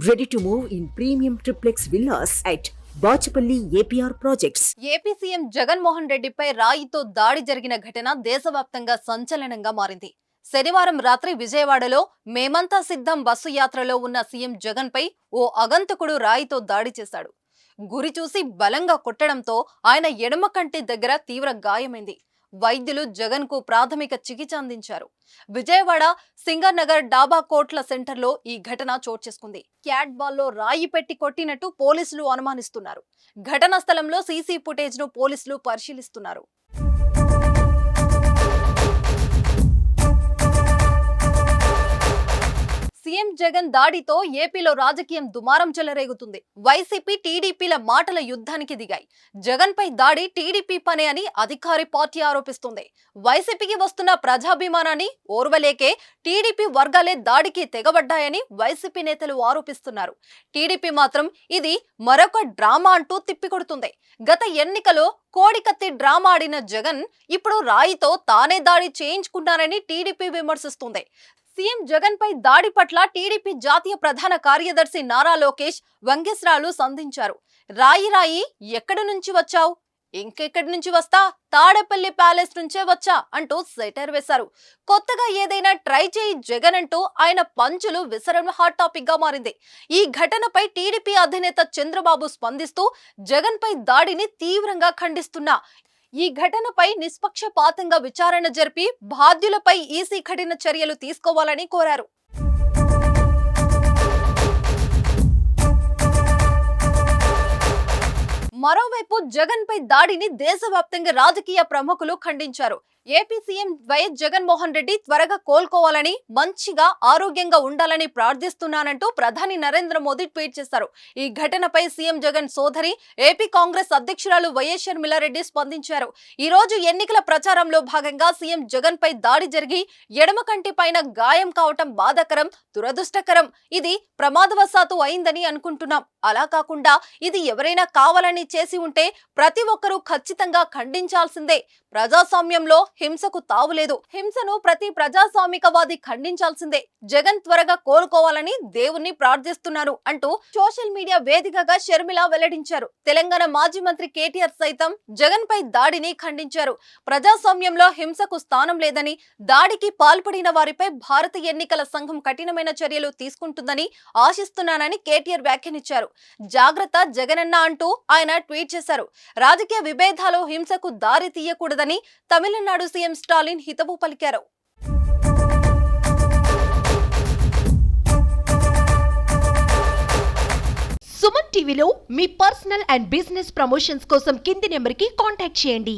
Ready to move in premium triplex villas at Bachupally APR projects. AP CM Jaganmohan రెడ్డిపై రాయితో దాడి జరిగిన ఘటన దేశవ్యాప్తంగా సంచలనంగా మారింది. శనివారం రాత్రి విజయవాడలో మేమంతా సిద్ధం బస్సు యాత్రలో ఉన్న సీఎం జగన్ పై ఓ అగంతకుడు రాయితో దాడి చేశాడు. గురి చూసి బలంగా కొట్టడంతో ఆయన ఎడమ కంటి దగ్గర తీవ్ర గాయమైంది. వైద్యులు జగన్ కు ప్రాథమిక చికిత్స అందించారు. విజయవాడ సింగర్ నగర్ డాబా కోట్ల సెంటర్లో ఈ ఘటన చోటు చేసుకుంది. క్యాట్ బాల్ లో రాయి పెట్టి కొట్టినట్టు పోలీసులు అనుమానిస్తున్నారు. ఘటనా స్థలంలో సీసీ ఫుటేజ్ ను పోలీసులు పరిశీలిస్తున్నారు. సీఎం జగన్ దాడితో ఏపీలో రాజకీయం దుమారం చెలరేగుతుంది. వైసీపీ టీడీపీల మాటల యుద్ధానికి దిగాయి. జగన్ పై దాడి టీడీపీ పనే అని అధికారి పార్టీ ఆరోపిస్తుంది. వైసీపీకి వస్తున్న ప్రజాభిమానాన్ని ఓర్వలేకే టీడీపీ వర్గాలే దాడికి తెగబడ్డాయని వైసీపీ నేతలు ఆరోపిస్తున్నారు. టీడీపీ మాత్రం ఇది మరొక డ్రామా అంటూ తిప్పికొడుతుంది. గత ఎన్నికలో కోడికత్తి డ్రామా ఆడిన జగన్ ఇప్పుడు రాయితో తానే దాడి చేయించుకున్నారని టీడీపీ విమర్శిస్తుంది. సీఎం జగన్ పై దాడి పట్ల టీడీపీ జాతీయ ప్రధాన కార్యదర్శి నారా లోకేష్ వ్యంగ్యాస్త్రాలు సంధించారు. రాయి ఎక్కడి నుంచి వచ్చావు, ఇంకెక్కడి నుంచి వస్తా, తాడేపల్లి ప్యాలెస్ నుంచే వచ్చా అంటూ సెటర్ వేశారు. కొత్తగా ఏదైనా ట్రై చేయి జగన్ అంటూ ఆయన పంచులు విసరడం హాట్ టాపిక్ గా మారింది. ఈ ఘటనపై టీడీపీ అధినేత చంద్రబాబు స్పందిస్తూ జగన్ పై దాడిని తీవ్రంగా ఖండిస్తున్నా, ఈ ఘటనపై నిష్పక్షపాతంగా విచారణ జరిపి బాధ్యులపై ఈసీ కఠిన చర్యలు తీసుకోవాలని కోరారు. మరోవైపు జగన్ పై దాడిని దేశవ్యాప్తంగా రాజకీయ ప్రముఖులు ఖండించారు. AP CM YS Jaganmohan Reddy త్వరగా కోలుకోవాలని, మంచిగా ఆరోగ్యంగా ఉండాలని ప్రార్థిస్తున్నానంటూ ప్రధాని నరేంద్ర మోదీ ట్వీట్ చేశారు. ఈ ఘటనపై సీఎం జగన్ సోదరి ఏపీ కాంగ్రెస్ అధ్యక్షురాలు వైఎస్ షర్మిలారెడ్డి స్పందించారు. ఈ రోజు ఎన్నికల ప్రచారంలో భాగంగా సీఎం జగన్ పై దాడి జరిగి ఎడమ కంటి పైన గాయం కావటం బాధాకరం, దురదృష్టకరం. ఇది ప్రమాదవశాత్తు అయిందని అనుకుంటున్నాం. అలా కాకుండా ఇది ఎవరైనా కావాలని చేసి ఉంటే ప్రతి ఒక్కరూ ఖచ్చితంగా ఖండించాల్సిందే. ప్రజాస్వామ్యంలో హింసకు తావులేదు. హింసను ప్రతి ప్రజాస్వామికవాది ఖండించాల్సిందే. జగన్ త్వరగా కోలుకోవాలని దేవుణ్ణి ప్రార్థిస్తున్నారు అంటూ సోషల్ మీడియా వేదికగా షర్మిల వెల్లడించారు. తెలంగాణ మాజీ మంత్రి కేటీఆర్ సైతం జగన్ పై దాడిని ఖండించారు. ప్రజాస్వామ్యంలో హింసకు స్థానం లేదని, దాడికి పాల్పడిన వారిపై భారత ఎన్నికల సంఘం కఠినమైన చర్యలు తీసుకుంటుందని ఆశిస్తున్నానని కేటీఆర్ వ్యాఖ్యానించారు. జాగ్రత్త జగనన్న అంటూ ఆయన ట్వీట్ చేశారు. రాజకీయ విభేదాలు హింసకు దారి తీయకూడదని తమిళనాడు సీఎం స్టాలిన్ హితవు పలికారు. సుమన్ టీవీలో మీ పర్సనల్ అండ్ బిజినెస్ ప్రమోషన్స్ కోసం కింది నెంబర్కి కాంటాక్ట్ చేయండి.